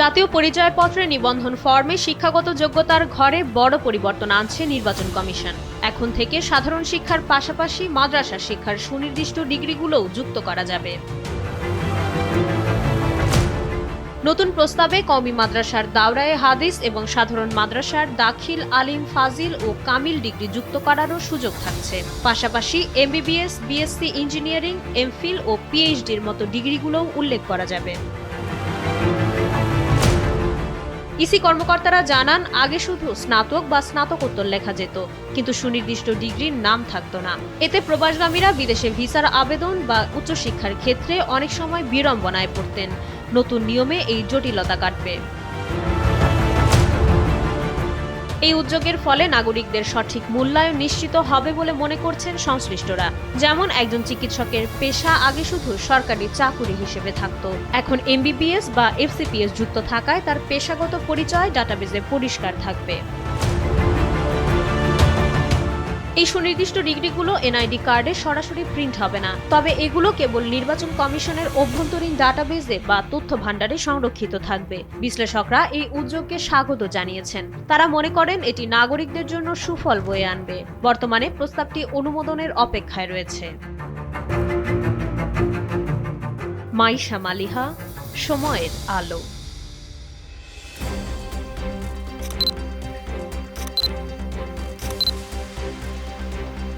জাতীয় পরিচয়পত্রে নিবন্ধন ফর্মে শিক্ষাগত যোগ্যতার ঘরে বড় পরিবর্তন আনছে নির্বাচন কমিশন। এখন থেকে সাধারণ শিক্ষার পাশাপাশি মাদ্রাসা শিক্ষার সুনির্দিষ্ট ডিগ্রিগুলোও যুক্ত করা যাবে। নতুন প্রস্তাবে কওমি মাদ্রাসার দাওরায়ে হাদিস এবং সাধারণ মাদ্রাসার দাখিল, আলিম, ফাজিল ও কামিল ডিগ্রি যুক্ত করারও সুযোগ থাকছে। পাশাপাশি এমবিবিএস, বিএসসি ইঞ্জিনিয়ারিং, এমফিল ও পিএইচডির মতো ডিগ্রিগুলোও উল্লেখ করা যাবে। ইসি কর্মকর্তারা জানান, আগে শুধু স্নাতক বা স্নাতকোত্তর লেখা যেত, কিন্তু সুনির্দিষ্ট ডিগ্রির নাম থাকতো না। এতে প্রবাসগামীরা বিদেশে ভিসার আবেদন বা উচ্চশিক্ষার ক্ষেত্রে অনেক সময় বিড়ম্বনায় পড়তেন। নতুন নিয়মে এই জটিলতা কাটবে। এই উদ্যোগের ফলে নাগরিকদের সঠিক মূল্যায়ন নিশ্চিত হবে বলে মনে করছেন সংশ্লিষ্টরা। যেমন একজন চিকিৎসকের পেশা আগে শুধু সরকারি চাকুরি হিসেবে থাকত, এখন এমবিবিএস বা এফসিপিএস যুক্ত থাকায় তার পেশাগত পরিচয় ডাটাবেজে পরিষ্কার থাকবে। এই সুনির্দিষ্ট ডিগ্রিগুলো এনআইডি কার্ডে সরাসরি প্রিন্ট হবে না, তবে এগুলো কেবল নির্বাচন কমিশনের অভ্যন্তরীণ ডাটাবেজে বা তথ্য ভান্ডারে সংরক্ষিত থাকবে। বিশ্লেষকরা এই উদ্যোগকে স্বাগত জানিয়েছেন। তারা মনে করেন এটি নাগরিকদের জন্য সুফল বয়ে আনবে। বর্তমানে প্রস্তাবটি অনুমোদনের অপেক্ষায় রয়েছে। মাইশা মালিহা, সময়ের আলো।